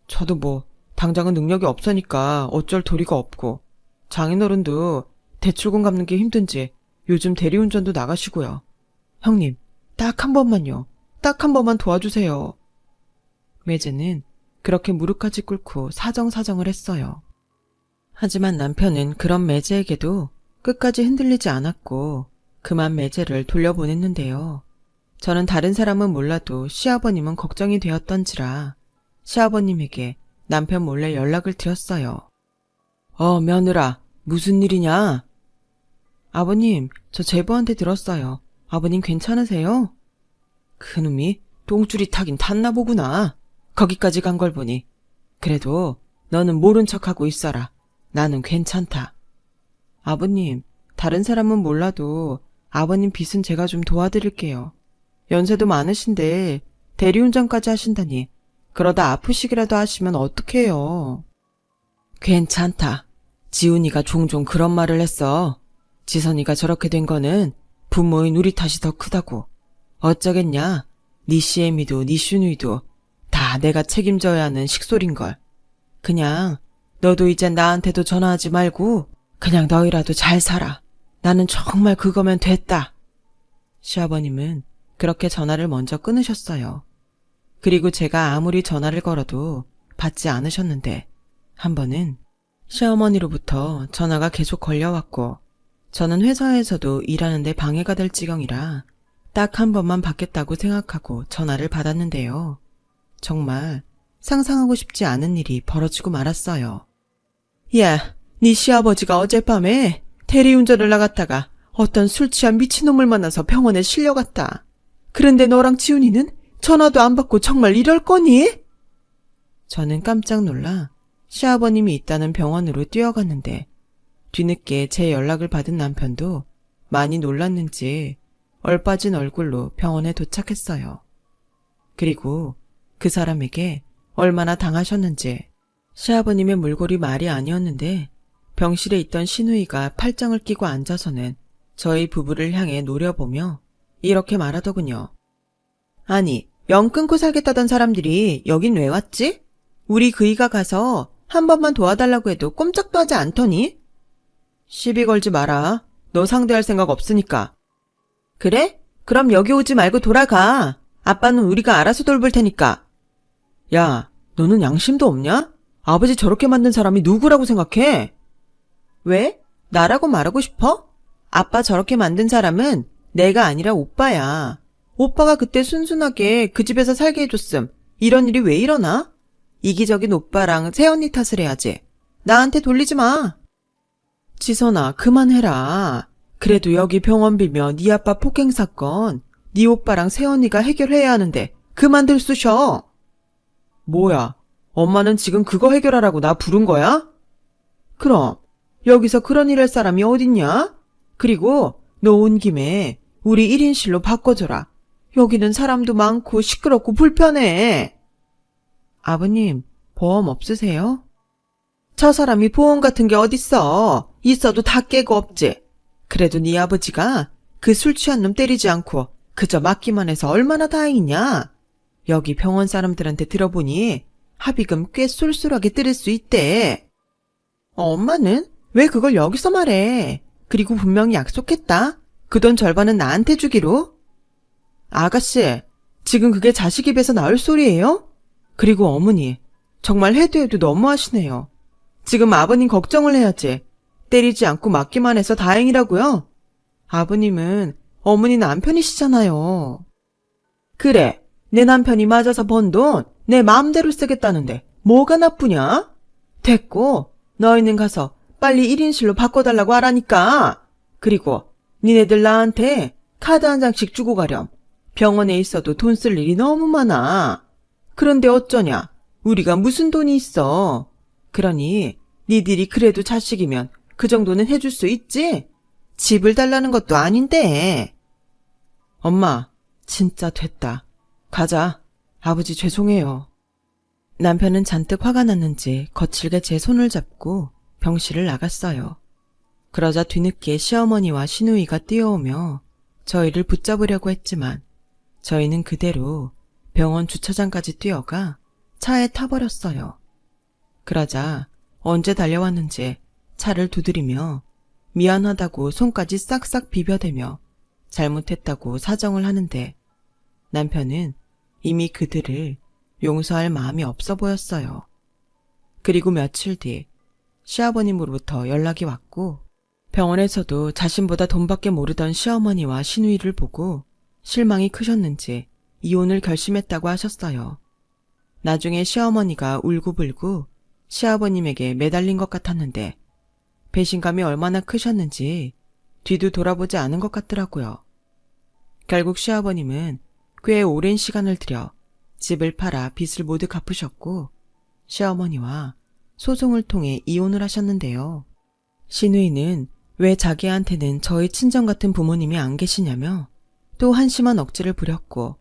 저도 뭐 당장은 능력이 없으니까 어쩔 도리가 없고 장인어른도 대출금 갚는 게 힘든지 요즘 대리운전도 나가시고요. 형님, 딱 한 번만요. 딱 한 번만 도와주세요. 매제는 그렇게 무릎까지 꿇고 사정사정을 했어요. 하지만 남편은 그런 매제에게도 끝까지 흔들리지 않았고 그만 매제를 돌려보냈는데요. 저는 다른 사람은 몰라도 시아버님은 걱정이 되었던지라 시아버님에게 남편 몰래 연락을 드렸어요. 며느라, 무슨 일이냐? 아버님, 저 제부한테 들었어요. 아버님 괜찮으세요? 그놈이 똥줄이 타긴 탔나 보구나. 거기까지 간 걸 보니. 그래도 너는 모른 척하고 있어라. 나는 괜찮다. 아버님, 다른 사람은 몰라도 아버님 빚은 제가 좀 도와드릴게요. 연세도 많으신데 대리운전까지 하신다니 그러다 아프시기라도 하시면 어떡해요. 괜찮다. 지훈이가 종종 그런 말을 했어. 지선이가 저렇게 된 거는 부모인 우리 탓이 더 크다고. 어쩌겠냐. 니 시애미도 니 슈누이도 다 내가 책임져야 하는 식솔인걸. 그냥 너도 이젠 나한테도 전화하지 말고 그냥 너희라도 잘 살아. 나는 정말 그거면 됐다. 시아버님은 그렇게 전화를 먼저 끊으셨어요. 그리고 제가 아무리 전화를 걸어도 받지 않으셨는데 한 번은 시어머니로부터 전화가 계속 걸려왔고 저는 회사에서도 일하는데 방해가 될 지경이라 딱 한 번만 받겠다고 생각하고 전화를 받았는데요. 정말 상상하고 싶지 않은 일이 벌어지고 말았어요. 야, 네 시아버지가 어젯밤에 대리운전을 나갔다가 어떤 술 취한 미친놈을 만나서 병원에 실려갔다. 그런데 너랑 지훈이는 전화도 안 받고 정말 이럴 거니? 저는 깜짝 놀라 시아버님이 있다는 병원으로 뛰어갔는데 뒤늦게 제 연락을 받은 남편도 많이 놀랐는지 얼빠진 얼굴로 병원에 도착했어요. 그리고 그 사람에게 얼마나 당하셨는지 시아버님의 몰골이 말이 아니었는데 병실에 있던 신우이가 팔짱을 끼고 앉아서는 저희 부부를 향해 노려보며 이렇게 말하더군요. 아니, 영 끊고 살겠다던 사람들이 여긴 왜 왔지? 우리 그이가 가서 한 번만 도와달라고 해도 꼼짝도 하지 않더니? 시비 걸지 마라. 너 상대할 생각 없으니까. 그래? 그럼 여기 오지 말고 돌아가. 아빠는 우리가 알아서 돌볼 테니까. 야, 너는 양심도 없냐? 아버지 저렇게 만든 사람이 누구라고 생각해? 왜? 나라고 말하고 싶어? 아빠 저렇게 만든 사람은 내가 아니라 오빠야. 오빠가 그때 순순하게 그 집에서 살게 해줬음. 이런 일이 왜 일어나? 이기적인 오빠랑 새언니 탓을 해야지. 나한테 돌리지 마. 지선아, 그만해라. 그래도 여기 병원 빌며 네 아빠 폭행 사건 네 오빠랑 새언니가 해결해야 하는데 그만들 쑤셔. 뭐야, 엄마는 지금 그거 해결하라고 나 부른 거야? 그럼 여기서 그런 일 할 사람이 어딨냐? 그리고 너 온 김에 우리 1인실로 바꿔줘라. 여기는 사람도 많고 시끄럽고 불편해. 아버님, 보험 없으세요? 저 사람이 보험 같은 게 어딨어. 있어도 다 깨고 없지. 그래도 네 아버지가 그 술 취한 놈 때리지 않고 그저 맞기만 해서 얼마나 다행이냐. 여기 병원 사람들한테 들어보니 합의금 꽤 쏠쏠하게 때릴 수 있대. 엄마는 왜 그걸 여기서 말해? 그리고 분명히 약속했다. 그 돈 절반은 나한테 주기로. 아가씨, 지금 그게 자식 입에서 나올 소리예요? 그리고 어머니, 정말 해도 해도 너무하시네요. 지금 아버님 걱정을 해야지. 때리지 않고 맞기만 해서 다행이라고요? 아버님은 어머니 남편이시잖아요. 그래, 내 남편이 맞아서 번 돈 내 마음대로 쓰겠다는데 뭐가 나쁘냐? 됐고, 너희는 가서 빨리 1인실로 바꿔달라고 하라니까. 그리고 니네들 나한테 카드 한 장씩 주고 가렴. 병원에 있어도 돈 쓸 일이 너무 많아. 그런데 어쩌냐? 우리가 무슨 돈이 있어. 그러니 니들이 그래도 자식이면 그 정도는 해줄 수 있지? 집을 달라는 것도 아닌데. 엄마, 진짜 됐다. 가자. 아버지 죄송해요. 남편은 잔뜩 화가 났는지 거칠게 제 손을 잡고 병실을 나갔어요. 그러자 뒤늦게 시어머니와 시누이가 뛰어오며 저희를 붙잡으려고 했지만 저희는 그대로 병원 주차장까지 뛰어가 차에 타버렸어요. 그러자 언제 달려왔는지 차를 두드리며 미안하다고 손까지 싹싹 비벼대며 잘못했다고 사정을 하는데 남편은 이미 그들을 용서할 마음이 없어 보였어요. 그리고 며칠 뒤 시아버님으로부터 연락이 왔고 병원에서도 자신보다 돈밖에 모르던 시어머니와 시누이를 보고 실망이 크셨는지 이혼을 결심했다고 하셨어요. 나중에 시어머니가 울고불고 시아버님에게 매달린 것 같았는데 배신감이 얼마나 크셨는지 뒤도 돌아보지 않은 것 같더라고요. 결국 시아버님은 꽤 오랜 시간을 들여 집을 팔아 빚을 모두 갚으셨고 시어머니와 소송을 통해 이혼을 하셨는데요. 시누이는 왜 자기한테는 저희 친정 같은 부모님이 안 계시냐며 또 한심한 억지를 부렸고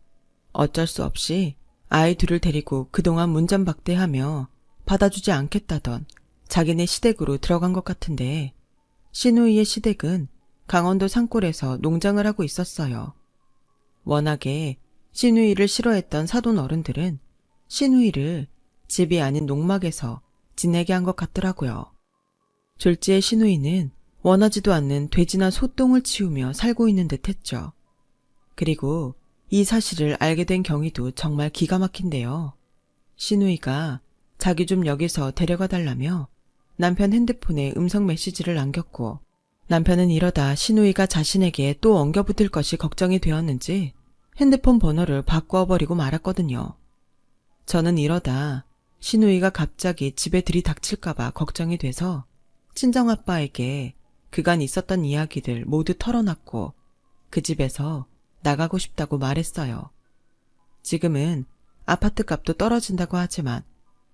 어쩔 수 없이 아이 둘을 데리고 그동안 문전박대하며 받아주지 않겠다던 자기네 시댁으로 들어간 것 같은데 시누이의 시댁은 강원도 산골에서 농장을 하고 있었어요. 워낙에 시누이를 싫어했던 사돈 어른들은 시누이를 집이 아닌 농막에서 지내게 한 것 같더라고요. 졸지의 시누이는 원하지도 않는 돼지나 소똥을 치우며 살고 있는 듯 했죠. 그리고 이 사실을 알게 된 경위도 정말 기가 막힌데요. 시누이가 자기 좀 여기서 데려가 달라며 남편 핸드폰에 음성 메시지를 남겼고 남편은 이러다 시누이가 자신에게 또 엉겨붙을 것이 걱정이 되었는지 핸드폰 번호를 바꿔버리고 말았거든요. 저는 이러다 시누이가 갑자기 집에 들이닥칠까봐 걱정이 돼서 친정아빠에게 그간 있었던 이야기들 모두 털어놨고 그 집에서 나가고 싶다고 말했어요. 지금은 아파트 값도 떨어진다고 하지만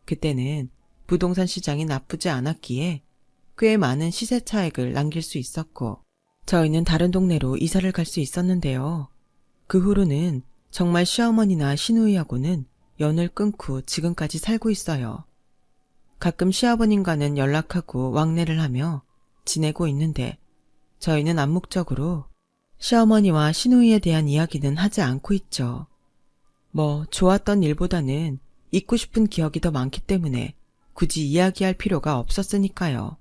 그때는 부동산 시장이 나쁘지 않았기에 꽤 많은 시세 차익을 남길 수 있었고 저희는 다른 동네로 이사를 갈 수 있었는데요. 그 후로는 정말 시어머니나 시누이하고는 연을 끊고 지금까지 살고 있어요. 가끔 시아버님과는 연락하고 왕래를 하며 지내고 있는데 저희는 암묵적으로 시어머니와 시누이에 대한 이야기는 하지 않고 있죠. 뭐 좋았던 일보다는 잊고 싶은 기억이 더 많기 때문에 굳이 이야기할 필요가 없었으니까요.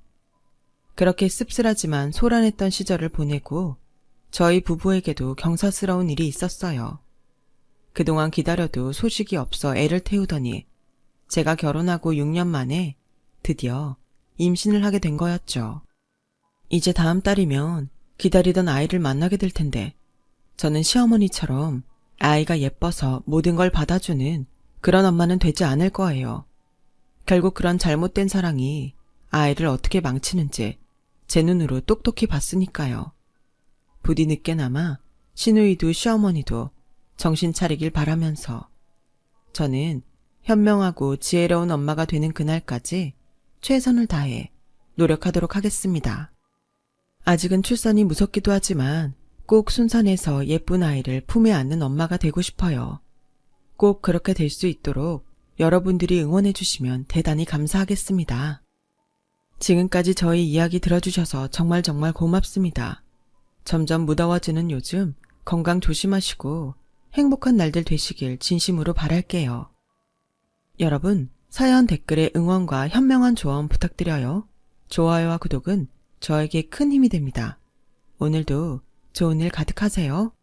그렇게 씁쓸하지만 소란했던 시절을 보내고 저희 부부에게도 경사스러운 일이 있었어요. 그동안 기다려도 소식이 없어 애를 태우더니 제가 결혼하고 6년 만에 드디어 임신을 하게 된 거였죠. 이제 다음 달이면 기다리던 아이를 만나게 될 텐데 저는 시어머니처럼 아이가 예뻐서 모든 걸 받아주는 그런 엄마는 되지 않을 거예요. 결국 그런 잘못된 사랑이 아이를 어떻게 망치는지 제 눈으로 똑똑히 봤으니까요. 부디 늦게나마 시누이도 시어머니도 정신 차리길 바라면서 저는 현명하고 지혜로운 엄마가 되는 그날까지 최선을 다해 노력하도록 하겠습니다. 아직은 출산이 무섭기도 하지만 꼭 순산해서 예쁜 아이를 품에 안는 엄마가 되고 싶어요. 꼭 그렇게 될 수 있도록 여러분들이 응원해 주시면 대단히 감사하겠습니다. 지금까지 저희 이야기 들어주셔서 정말 고맙습니다. 점점 무더워지는 요즘 건강 조심하시고 행복한 날들 되시길 진심으로 바랄게요. 여러분, 사연 댓글에 응원과 현명한 조언 부탁드려요. 좋아요와 구독은 저에게 큰 힘이 됩니다. 오늘도 좋은 일 가득하세요.